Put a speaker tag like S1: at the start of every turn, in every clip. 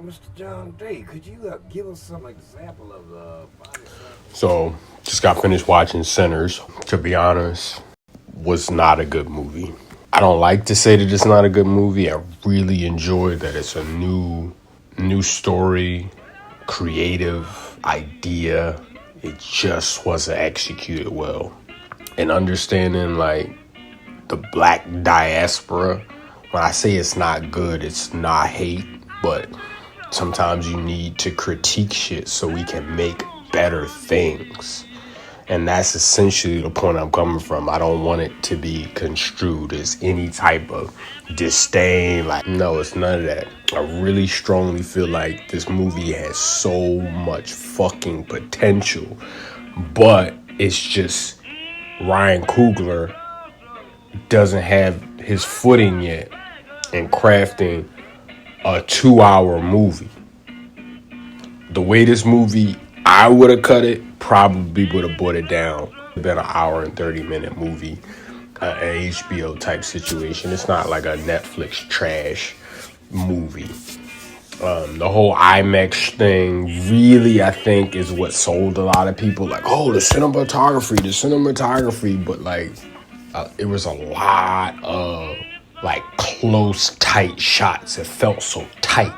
S1: Mr. John Day, could you give us some example of the body snatching?
S2: So, just got finished watching Sinners. To be honest, was not a good movie. I don't like to say that it's not a good movie. I really enjoyed that it's a new story, creative idea. It just wasn't executed well. And understanding like the black diaspora, when I say it's not good, it's not hate, but sometimes you need to critique shit so we can make better things. And that's essentially the point I'm coming from. I don't want it to be construed as any type of disdain. Like, no, it's none of that. I really strongly feel like this movie has so much fucking potential, but it's just Ryan Coogler doesn't have his footing yet in crafting a 2-hour movie. The way this movie, I would have cut it, probably would have brought it down. It's been an hour and 30-minute movie, an HBO type situation. It's not like a Netflix trash movie. The whole IMAX thing really, I think, is what sold a lot of people. Like, oh, the cinematography. But like, it was a lot of like close, tight shots. It felt so tight.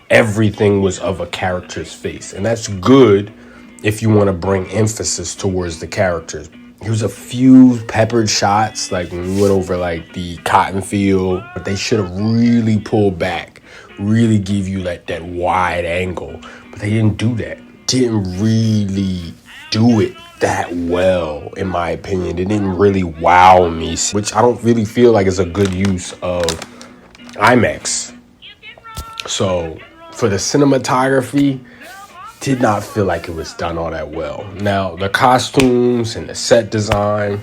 S2: Everything was of a character's face. And that's good if you want to bring emphasis towards the characters. Here's a few peppered shots, like when we went over like the cotton field, but they should have really pulled back, really give you like that wide angle. But they didn't do that. Didn't really do it that well, in my opinion. It didn't really wow me, which I don't really feel like is a good use of IMAX. So for the cinematography, did not feel like it was done all that well. Now, the costumes and the set design,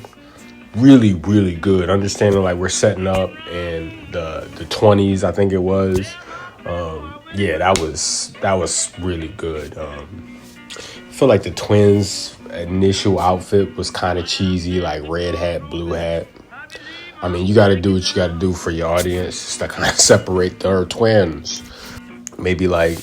S2: really, really good. Understanding like we're setting up in the 20s, I think it was. Yeah, that was really good. I feel like the twins' initial outfit was kind of cheesy, like red hat, blue hat. I mean, you got to do what you got to do for your audience, just to kind of separate their twins. Maybe like,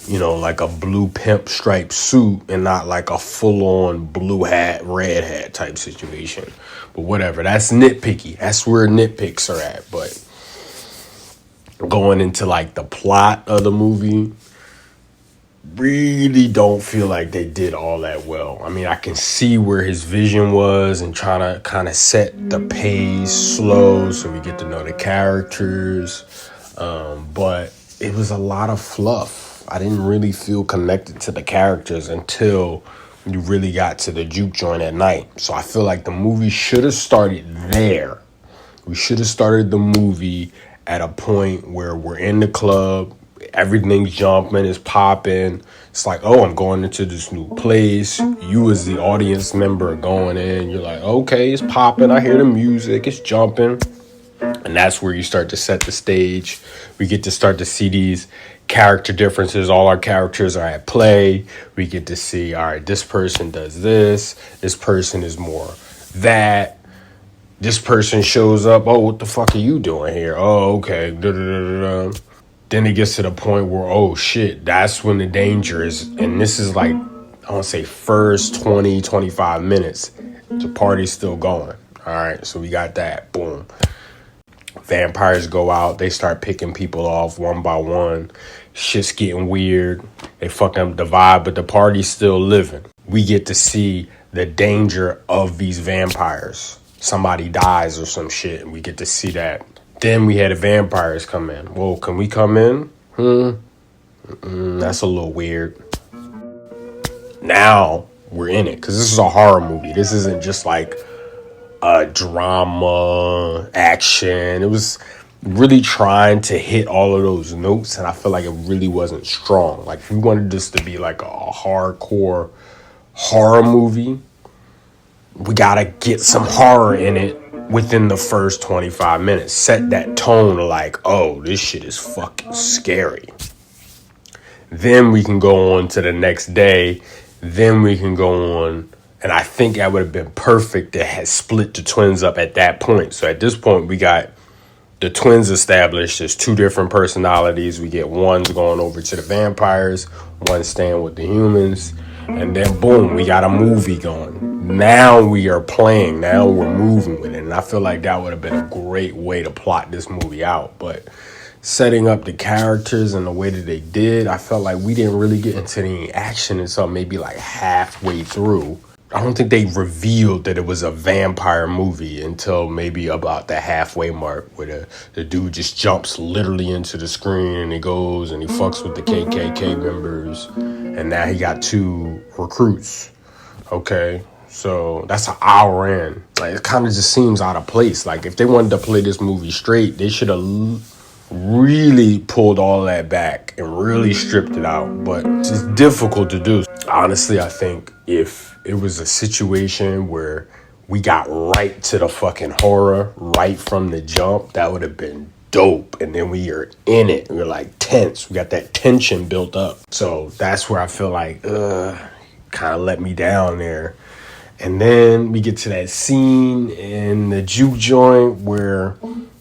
S2: like a blue pimp striped suit and not like a full-on blue hat, red hat type situation. But whatever, that's nitpicky. That's where nitpicks are at. But going into like the plot of the movie, really don't feel like they did all that well. I mean, I can see where his vision was and trying to kind of set the pace slow so we get to know the characters. But it was a lot of fluff. I didn't really feel connected to the characters until you really got to the juke joint at night. So I feel like the movie should have started there. We should have started the movie at a point where we're in the club, everything's jumping, it's popping. It's like, oh, I'm going into this new place. You as the audience member going in, you're like, okay, it's popping. I hear the music, it's jumping. And that's where you start to set the stage. We get to start to see these character differences. All our characters are at play. We get to see, all right, this person does this. This person is more that. This person shows up. Oh, what the fuck are you doing here? Oh, okay. Da-da-da-da-da. Then it gets to the point where, oh, shit, that's when the danger is. And this is like, I want to say first 20, 25 minutes. The party's still going. All right, so we got that. Boom. Vampires go out. They start picking people off one by one. Shit's getting weird. They fucking up the vibe, but the party's still living. We get to see the danger of these vampires. Somebody dies or some shit, and we get to see that. Then we had the vampires come in. Whoa, can we come in? That's a little weird. Now we're in it, because this is a horror movie. This isn't just like a drama, action. It was really trying to hit all of those notes, and I feel like it really wasn't strong. Like, if we wanted this to be like a hardcore horror movie, we gotta get some horror in it within the first 25 minutes. Set that tone of like, oh, this shit is fucking scary. Then we can go on to the next day. Then we can go on. And I think that would have been perfect to have split the twins up at that point. So at this point, we got the twins established there's two different personalities. We get one's going over to the vampires, one staying with the humans, and then boom, we got a movie going. Now we are playing. Now we're moving with it, and I feel like that would have been a great way to plot this movie out. But setting up the characters and the way that they did, I felt like we didn't really get into any action until maybe like halfway through. I don't think they revealed that it was a vampire movie until maybe about the halfway mark, where the dude just jumps literally into the screen and he goes and he fucks with the KKK members, and now he got 2 recruits. Okay, so that's an hour in. Like, it kind of just seems out of place. Like, if they wanted to play this movie straight, they should have really pulled all that back and really stripped it out. But it's difficult to do. Honestly, I think if it was a situation where we got right to the fucking horror right from the jump, that would have been dope. And then we are in it. We're like tense. We got that tension built up. So that's where I feel like, kind of let me down there. And then we get to that scene in the juke joint where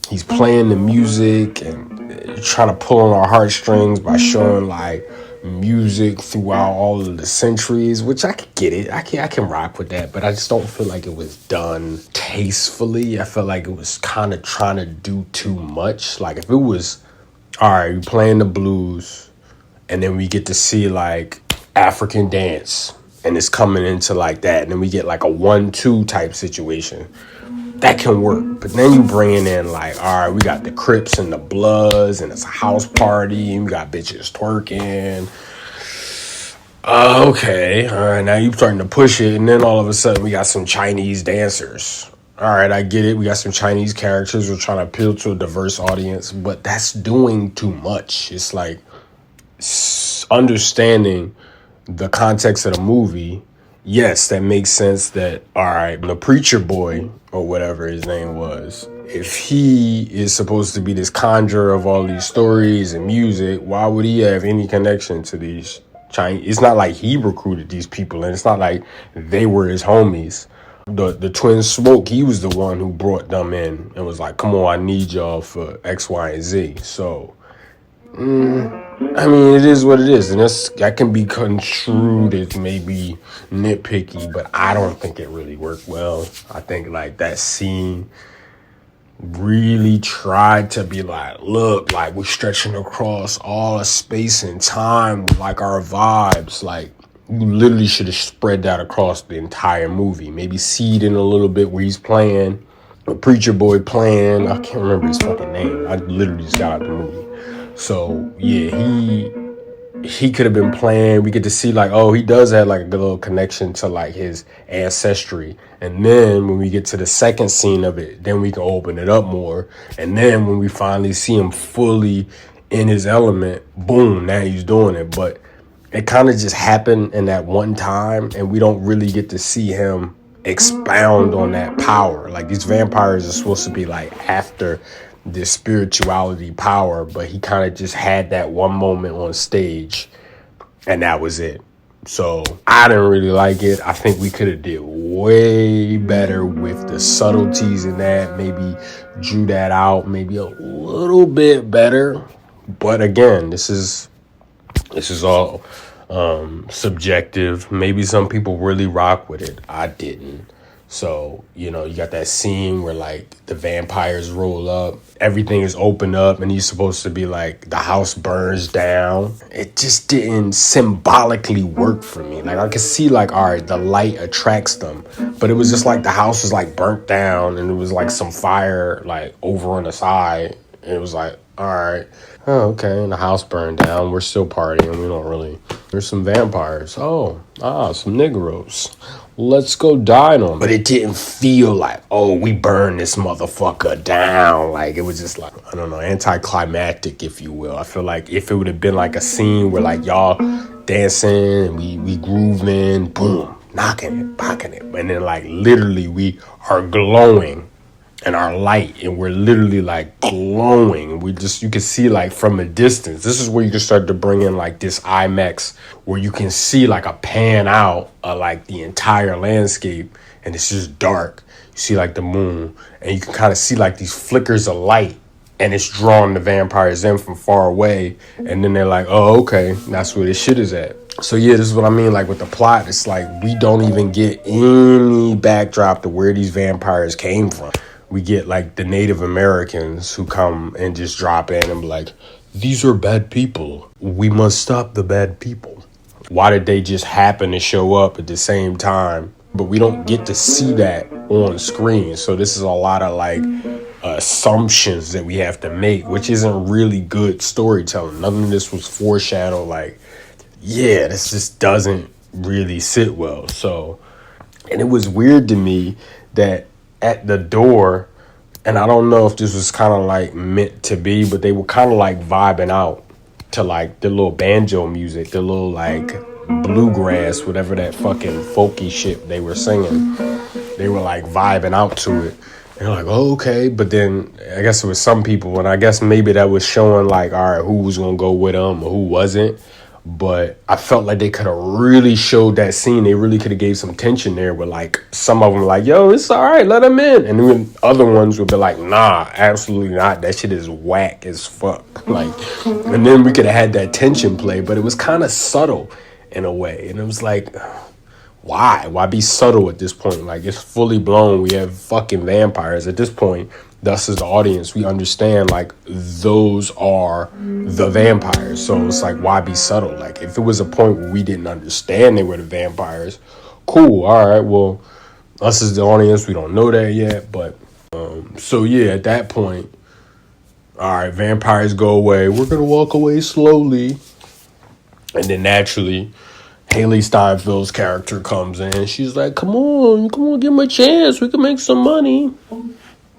S2: he's playing the music and trying to pull on our heartstrings by showing like music throughout all of the centuries, which I could get it. I can rock with that, but I just don't feel like it was done tastefully. I felt like it was kind of trying to do too much. Like, if it was, all right, we playing the blues and then we get to see like African dance and it's coming into like that, and then we get like a 1-2 type situation, that can work. But then you bringing in like, all right, we got the Crips and the Bloods, and it's a house party, and we got bitches twerking. Okay, all right, now you starting to push it, and then all of a sudden we got some Chinese dancers. All right, I get it. We got some Chinese characters. We're trying to appeal to a diverse audience, but that's doing too much. It's like understanding the context of the movie. Yes, that makes sense that, all right, the preacher boy or whatever his name was, if he is supposed to be this conjurer of all these stories and music, why would he have any connection to these Chinese? It's not like he recruited these people, and it's not like they were his homies. The twin Smoke, he was the one who brought them in and was like, come on, I need y'all for X, Y, and Z. So, I mean, it is what it is, and that can be construed as maybe nitpicky, but I don't think it really worked well. I think like that scene really tried to be like, look, like we're stretching across all of space and time with like our vibes. Like, you literally should have spread that across the entire movie. Maybe seed in a little bit where he's playing, a preacher boy playing. I can't remember his fucking name. I literally just got out the movie. So yeah, he could have been playing. We get to see like, oh, he does have like a good little connection to like his ancestry. And then when we get to the second scene of it, then we can open it up more. And then when we finally see him fully in his element, boom, now he's doing it. But it kind of just happened in that one time, and we don't really get to see him expound on that power. Like, these vampires are supposed to be like after this spirituality power, but he kind of just had that one moment on stage and that was it. So I didn't really like it. I think we could have did way better with the subtleties in that, maybe drew that out maybe a little bit better. But again, this is all subjective. Maybe some people really rock with it. I didn't. So, you know, you got that scene where like the vampires roll up, everything is opened up, and he's supposed to be like, the house burns down. It just didn't symbolically work for me. Like, I could see like, all right, the light attracts them, but it was just like the house was like burnt down and it was like some fire like over on the side. And it was like, all right, oh, okay, and the house burned down. We're still partying. We don't really. There's some vampires. Some Negroes. Let's go dine on them. But it didn't feel like, oh, we burned this motherfucker down. Like, it was just like, I don't know, anticlimactic, if you will. I feel like if it would have been like a scene where like y'all dancing, we grooving, boom, knocking it, pocking it. And then like literally we are glowing and our light, and we're literally like glowing. You can see like from a distance. This is where you can start to bring in like this IMAX, where you can see like a pan out of like the entire landscape, and it's just dark. You see like the moon, and you can kind of see like these flickers of light and it's drawing the vampires in from far away, and then they're like, oh, okay, that's where this shit is at. So yeah, this is what I mean, like with the plot, it's like we don't even get any backdrop to where these vampires came from. We get like the Native Americans who come and just drop in and be like, these are bad people, we must stop the bad people. Why did they just happen to show up at the same time? But we don't get to see that on screen. So this is a lot of like assumptions that we have to make, which isn't really good storytelling. None of this was foreshadowed. Like, yeah, this just doesn't really sit well. So, and it was weird to me that at the door, and I don't know if this was kind of like meant to be, but they were kind of like vibing out to like the little banjo music, the little like bluegrass, whatever that fucking folky shit they were singing. They were like vibing out to it. And they're like, oh, okay. But then I guess it was some people, and I guess maybe that was showing like, all right, who was going to go with them or who wasn't. But I felt like they could have really showed that scene. They really could have gave some tension there with like some of them like, yo, it's all right, let them in. And then other ones would be like, nah, absolutely not. That shit is whack as fuck. Like, and then we could have had that tension play, but it was kind of subtle in a way. And it was like, why be subtle at this point? Like, it's fully blown. We have fucking vampires at this point. Thus, as the audience, we understand like those are the vampires. So it's like, why be subtle? Like, if it was a point where we didn't understand they were the vampires, cool. All right, well, us as the audience, we don't know that yet. But so yeah, at that point, all right, vampires go away. We're gonna walk away slowly, and then naturally, Haley Steinfeld's character comes in. She's like, come on, give him a chance. We can make some money.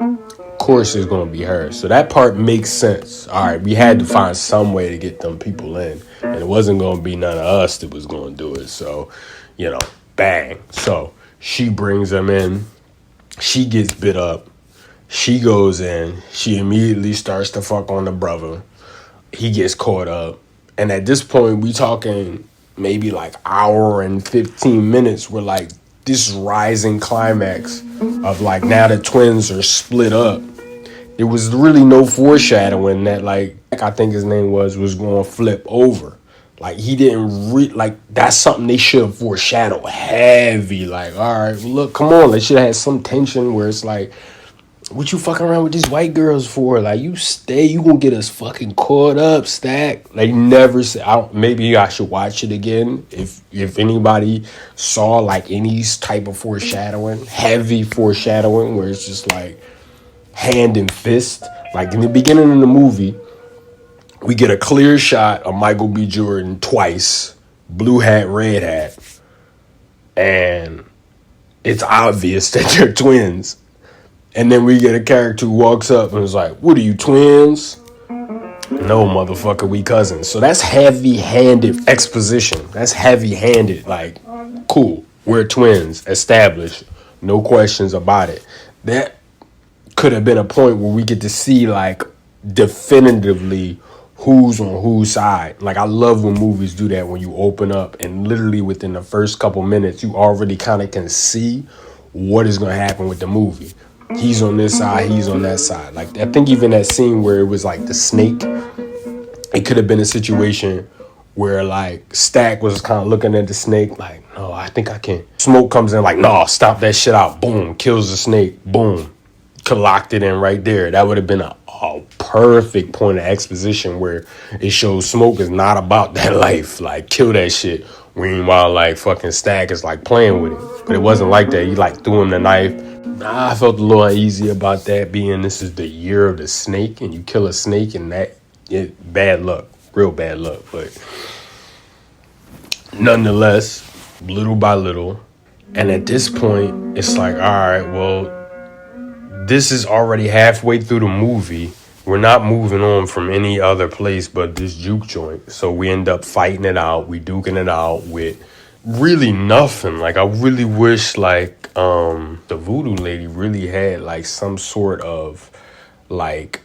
S2: Of course it's going to be her. So that part makes sense. All right, we had to find some way to get them people in. And it wasn't going to be none of us that was going to do it. So, you know, bang. So she brings them in. She gets bit up. She goes in. She immediately starts to fuck on the brother. He gets caught up. And at this point, we talking maybe like hour and 15 minutes where like this rising climax of like now the twins are split up. There was really no foreshadowing that like I think his name was going to flip over. Like he didn't like that's something they should have foreshadowed heavy. Like, all right, well, look, come on, they should have had some tension where it's like, what you fucking around with these white girls for? Like, you gonna get us fucking caught up, Stack. They never said. Maybe I should watch it again if anybody saw like any type of foreshadowing, heavy foreshadowing, where it's just like hand and fist. Like in the beginning of the movie, we get a clear shot of Michael B. Jordan twice, blue hat, red hat, and it's obvious that they're twins. And then we get a character who walks up and is like, what are you, twins? No, motherfucker, we cousins. So that's heavy-handed exposition. That's heavy-handed. Like, cool, we're twins, established. No questions about it. That could have been a point where we get to see, like, definitively who's on whose side. Like, I love when movies do that, when you open up and literally within the first couple minutes, you already kind of can see what is going to happen with the movie. He's on this side, he's on that side. Like, I think even that scene where it was like the snake, it could have been a situation where like Stack was kind of looking at the snake like, no, I think I can. Smoke comes in like, no, stop that shit out. Boom, kills the snake. Boom, locked it in right there. That would have been a perfect point of exposition where it shows Smoke is not about that life. Like, kill that shit. Meanwhile, like, fucking Stack is like playing with it. But it wasn't like that. He like threw him the knife. I felt a little uneasy about that, being this is the year of the snake and you kill a snake and bad luck, real bad luck. But nonetheless, little by little, and at this point, it's like, all right, well, this is already halfway through the movie. We're not moving on from any other place but this juke joint. So we end up fighting it out. We duking it out with really nothing. Like, I really wish like the voodoo lady really had like some sort of like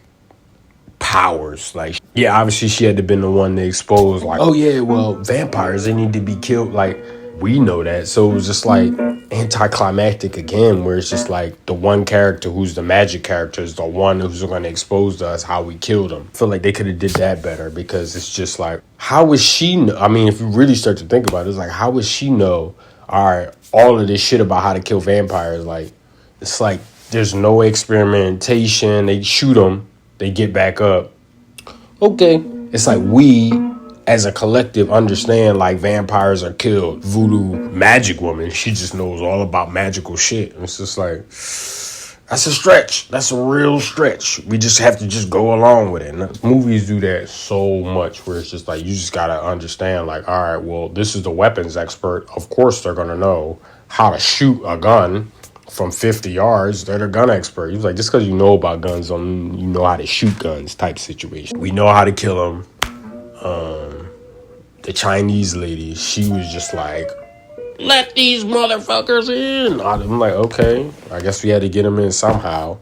S2: powers. Like, yeah, obviously she had to been the one to expose like, oh yeah, well, vampires, they need to be killed. Like, we know that. So it was just like, anticlimactic again, where it's just like the one character who's the magic character is the one who's going to expose to us how we killed him. I feel like they could have did that better, because it's just like, how would she know? I mean, if you really start to think about it, it's like, how would she know, all right, all of this shit about how to kill vampires? Like, it's like there's no experimentation. They shoot them, they get back up. Okay. It's like we as a collective understand like vampires are killed. Voodoo magic woman, she just knows all about magical shit. It's just like, that's a stretch. That's a real stretch. We just have to just go along with it. And movies do that so much, where it's just like, you just gotta understand like, all right, well, this is the weapons expert. Of course they're gonna know how to shoot a gun from 50 yards. They're the gun expert. He was like, just because you know about guns don't mean you know how to shoot guns type situation. We know how to kill them. The Chinese lady, she was just like, let these motherfuckers in. I'm like, okay, I guess we had to get them in somehow.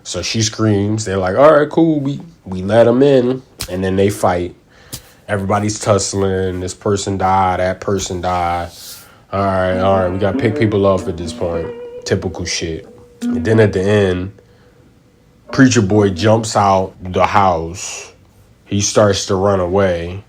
S2: So she screams. They're like, all right, cool. We let them in. And then they fight. Everybody's tussling. This person died. That person died. All right. We got to pick people off at this point. Typical shit. And then at the end, Preacher Boy jumps out the house. He starts to run away.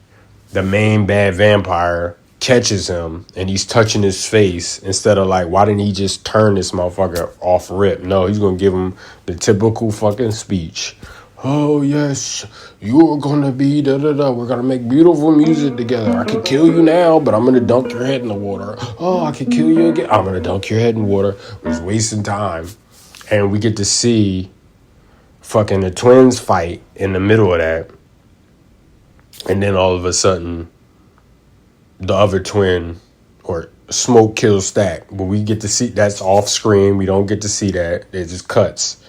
S2: The main bad vampire catches him, and he's touching his face instead of like, why didn't he just turn this motherfucker off rip? No, he's gonna give him the typical fucking speech. Oh yes, you're gonna be da-da-da. We're gonna make beautiful music together. I could kill you now, but I'm gonna dunk your head in the water. Oh, I could kill you again. I'm gonna dunk your head in water. We're just wasting time. And we get to see fucking the twins fight in the middle of that. And then all of a sudden, the other twin, or Smoke kills Stack. But we get to see, that's off screen. We don't get to see that. It just cuts.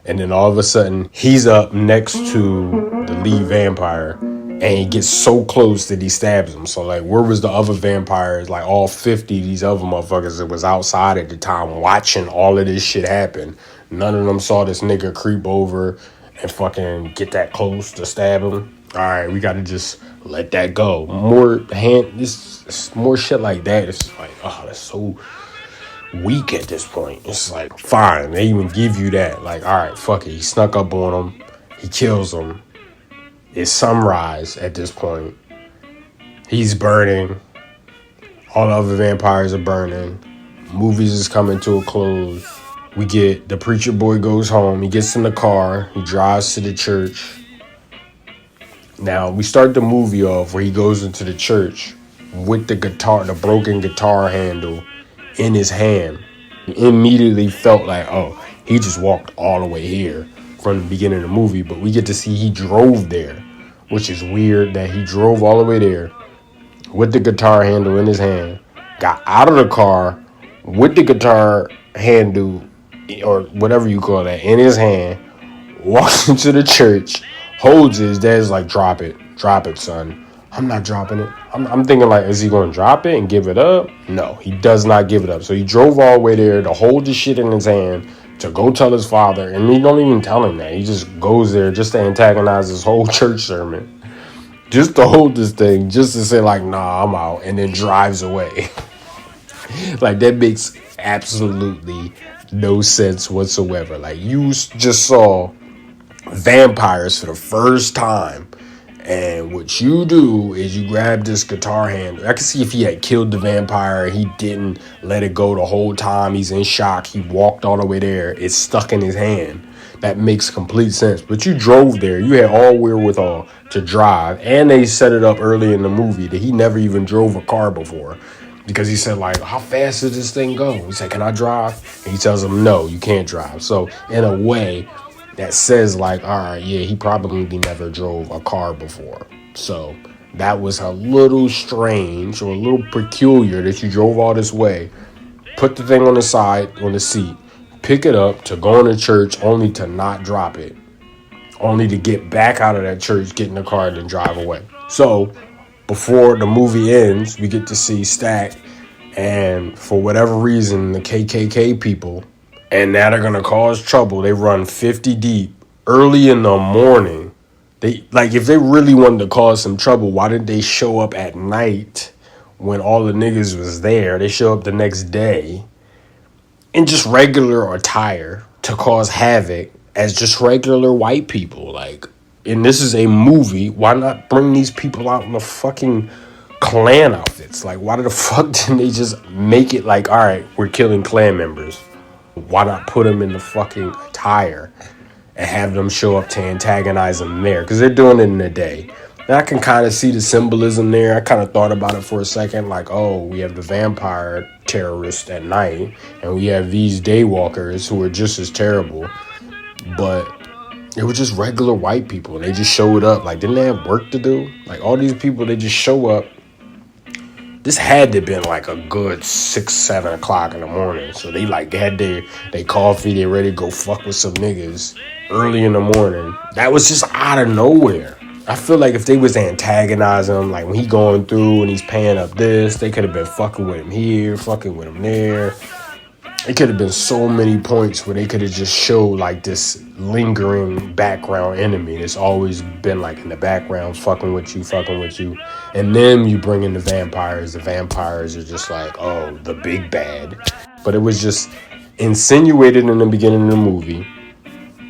S2: And then all of a sudden, he's up next to the lead vampire. And he gets so close that he stabs him. So, like, where was the other vampires? Like, all 50 of these other motherfuckers that was outside at the time watching all of this shit happen. None of them saw this nigga creep over and fucking get that close to stab him. All right, we got to just let that go. More shit like that. It's like, oh, that's so weak at this point. It's like, fine, they even give you that. Like, all right, fuck it. He snuck up on him. He kills him. It's sunrise at this point. He's burning. All the other vampires are burning. Movies is coming to a close. We get the Preacher Boy goes home. He gets in the car. He drives to the church. Now, we start the movie off where he goes into the church with the guitar, the broken guitar handle in his hand. Immediately felt like, oh, he just walked all the way here from the beginning of the movie. But we get to see he drove there, which is weird that he drove all the way there with the guitar handle in his hand, got out of the car with the guitar handle, or whatever you call that, in his hand, walks into the church, holds it. His dad's like, drop it, son. I'm not dropping it. I'm thinking like, is he going to drop it and give it up? No, he does not give it up. So he drove all the way there to hold the shit in his hand to go tell his father. And he don't even tell him that. He just goes there just to antagonize his whole church sermon. Just to hold this thing, just to say like, nah, I'm out. And then drives away. Like, that makes absolutely no sense whatsoever. Like, you just saw vampires for the first time, and what you do is you grab this guitar handle. I can see if he had killed the vampire, he didn't let it go the whole time. He's in shock. He walked all the way there. It's stuck in his hand. That makes complete sense. But you drove there. You had all wherewithal to drive, and they set it up early in the movie that he never even drove a car before. Because he said, like, how fast does this thing go? He said, can I drive? And he tells him, no, you can't drive. So in a way, that says like, all right, yeah, he probably never drove a car before. So that was a little strange or a little peculiar that you drove all this way, put the thing on the side, on the seat, pick it up to go into church only to not drop it, only to get back out of that church, get in the car, and then drive away. So before the movie ends, we get to see Stack, and for whatever reason, the KKK people, and now they're going to cause trouble. They run 50 deep early in the morning. They, like, if they really wanted to cause some trouble, why didn't they show up at night when all the niggas was there? They show up the next day in just regular attire to cause havoc as just regular white people. Like, and this is a movie. Why not bring these people out in the fucking Klan outfits? Like, why the fuck didn't they just make it like, all right, we're killing Klan members? Why not put them in the fucking attire and have them show up to antagonize them there? Because they're doing it in a day. And I can kind of see the symbolism there. I kind of thought about it for a second, like, oh, we have the vampire terrorists at night, and we have these daywalkers who are just as terrible. But it was just regular white people, and they just showed up. Like, didn't they have work to do? Like, all these people, they just show up. This had to have been like a good 6, 7 o'clock in the morning. So they like had their coffee, they ready to go fuck with some niggas early in the morning. That was just out of nowhere. I feel like if they was antagonizing him, like when he going through and he's paying up this, they could have been fucking with him here, fucking with him there. It could have been so many points where they could have just showed like this lingering background enemy that's always been like in the background, fucking with you. And then you bring in the vampires. The vampires are just like, oh, the big bad. But it was just insinuated in the beginning of the movie.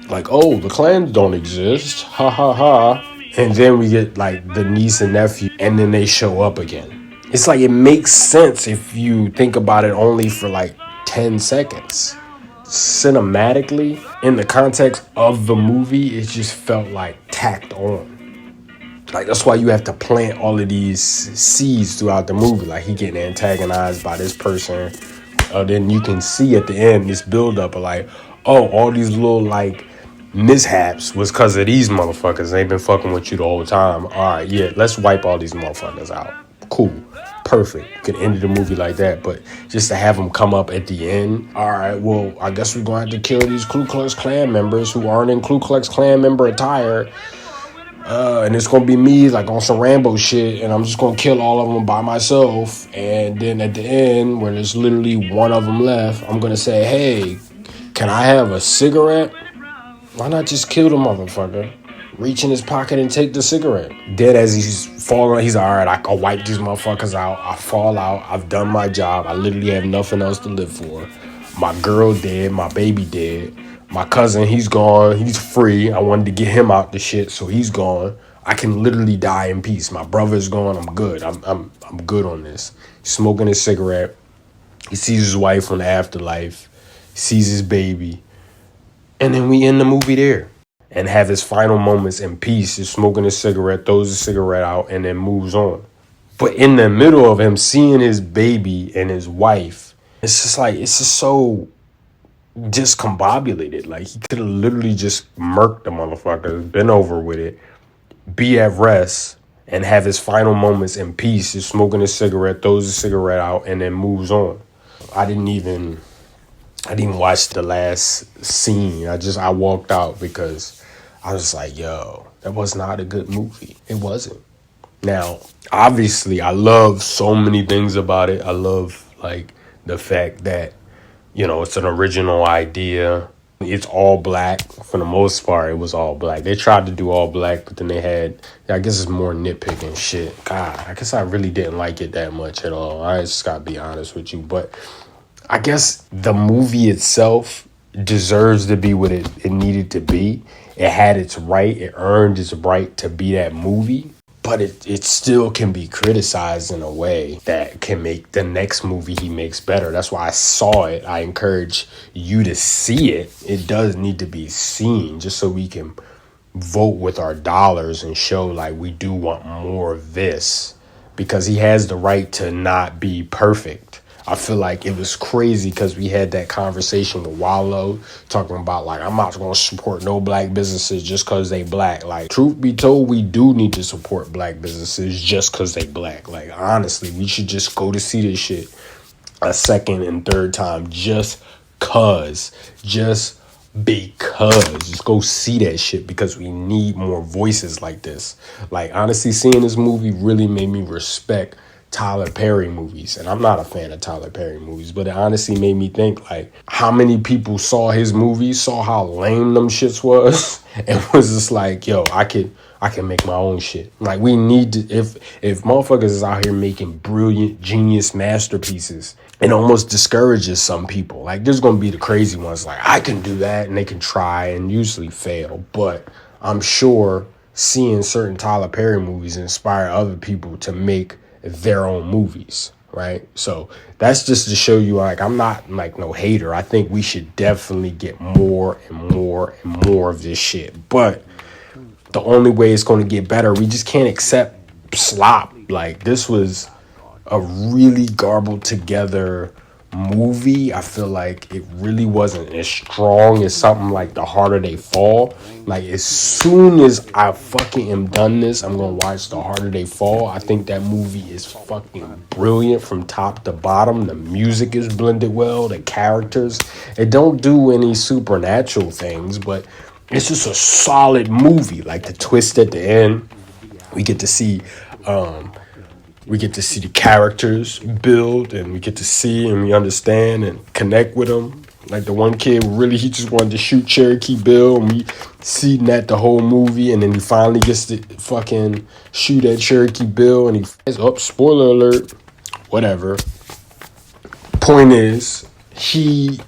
S2: Like, oh, the clans don't exist. Ha ha ha. And then we get like the niece and nephew, and then they show up again. It's like it makes sense if you think about it only for like 10 seconds. Cinematically, in the context of the movie, it just felt like tacked on. Like, that's why you have to plant all of these seeds throughout the movie. Like, he getting antagonized by this person. Then you can see at the end this buildup of like, oh, all these little like mishaps was because of these motherfuckers. They've been fucking with you the whole time. All right, yeah, let's wipe all these motherfuckers out. Cool. Perfect. You could end the movie like that, but just to have them come up at the end, all right, well, I guess we're going to have to kill these Ku Klux Klan members who aren't in Ku Klux Klan member attire, and it's going to be me, like, on some Rambo shit, and I'm just going to kill all of them by myself, and then at the end, when there's literally one of them left, I'm going to say, hey, can I have a cigarette? Why not just kill the motherfucker? Reach in his pocket and take the cigarette. Dead as he's falling, he's all right, I'll wipe these motherfuckers out. I fall out. I've done my job. I literally have nothing else to live for. My girl dead. My baby dead. My cousin, he's gone. He's free. I wanted to get him out the shit, so he's gone. I can literally die in peace. My brother's gone. I'm good. I'm good on this. He's smoking his cigarette. He sees his wife on the afterlife. He sees his baby. And then we end the movie there. And have his final moments in peace. He's smoking a cigarette, throws the cigarette out, and then moves on. But in the middle of him seeing his baby and his wife, it's just so discombobulated. Like, he could have literally just murked the motherfucker, been over with it, be at rest, and have his final moments in peace. He's smoking a cigarette, throws the cigarette out, and then moves on. I didn't even watch the last scene. I walked out because I was like, yo, that was not a good movie. It wasn't. Now, obviously, I love so many things about it. I love, like, the fact that, you know, it's an original idea. It's all black. For the most part, it was all black. They tried to do all black, but then they had, I guess it's more nitpicking shit. God, I guess I really didn't like it that much at all. I just gotta be honest with you. But I guess the movie itself deserves to be what it needed to be. It had its right. It earned its right to be that movie. But it still can be criticized in a way that can make the next movie he makes better. That's why I saw it. I encourage you to see it. It does need to be seen just so we can vote with our dollars and show like we do want more of this. Because he has the right to not be perfect. I feel like it was crazy because we had that conversation with Wallow talking about like, I'm not going to support no black businesses just because they black. Like, truth be told, we do need to support black businesses just because they black. Like, honestly, we should just go to see this shit a second and third time just because. Just go see that shit because we need more voices like this. Like, honestly, seeing this movie really made me respect Tyler Perry movies, and I'm not a fan of Tyler Perry movies, but it honestly made me think like how many people saw his movies, saw how lame them shits was, and was just like, yo, I can make my own shit. Like we need to, if motherfuckers is out here making brilliant, genius masterpieces, it almost discourages some people. Like there's gonna be the crazy ones like I can do that, and they can try and usually fail, but I'm sure seeing certain Tyler Perry movies inspire other people to make their own movies, right? So that's just to show you, like, I'm not like no hater. I think we should definitely get more and more and more of this shit. But the only way it's going to get better, we just can't accept slop. Like this was a really garbled together movie. I feel like it really wasn't as strong as something like The Harder They Fall. Like as soon as I fucking am done this, I'm gonna watch The Harder They Fall. I think that movie is fucking brilliant from top to bottom. The music is blended well, the characters, it don't do any supernatural things, but it's just a solid movie. Like the twist at the end, we get to see the characters build, and we get to see and we understand and connect with them. Like the one kid, really, he just wanted to shoot Cherokee Bill, and we see that the whole movie, and then he finally gets to fucking shoot at Cherokee Bill, and he says, "Oh, spoiler alert," whatever. Point is, he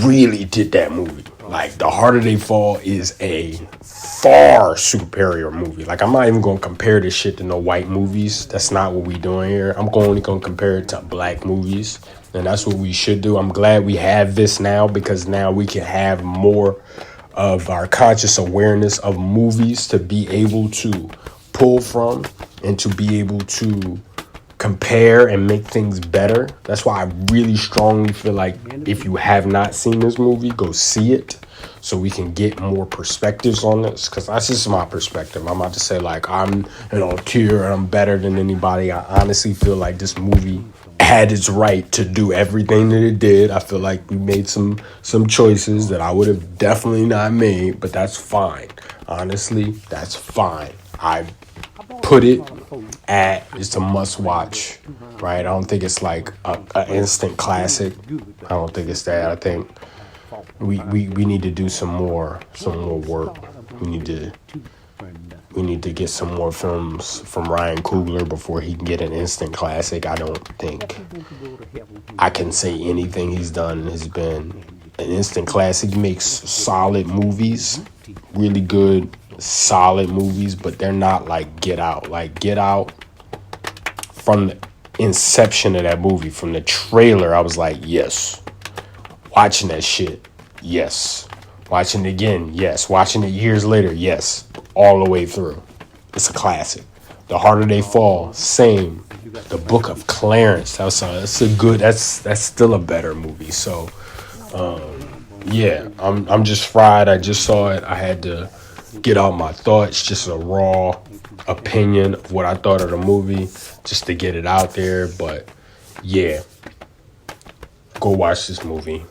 S2: really did that movie. Like The Harder They Fall is a far superior movie. Like I'm not even gonna compare this shit to no white movies. That's not what we doing here. I'm only gonna compare it to black movies, and that's what we should do. I'm glad we have this now, because now we can have more of our conscious awareness of movies to be able to pull from and to be able to compare and make things better. That's why I really strongly feel like if you have not seen this movie, go see it so we can get more perspectives on this, because that's just my perspective. I'm not to say like I'm tier and I'm better than anybody. I honestly feel like this movie had its right to do everything that it did. I feel like we made some choices that I would have definitely not made, but that's fine. Honestly, that's fine. I put it at it's a must watch, right? I don't think it's like a instant classic. I don't think it's that. I think we need to do some more work. We need to get some more films from Ryan Coogler before he can get an instant classic. I don't think I can say anything he's done has been an instant classic. He makes solid movies, really good solid movies, but they're not like Get Out. Like Get Out, from the inception of that movie, from the trailer, I was like, yes. Watching that shit, yes. Watching it again, yes. Watching it years later, yes. All the way through. It's a classic. The Harder They Fall, same. The Book of Clarence, that's still a better movie. So yeah, I'm just fried. I just saw it. I had to get out my thoughts, just a raw opinion of what I thought of the movie, just to get it out there. But yeah, go watch this movie.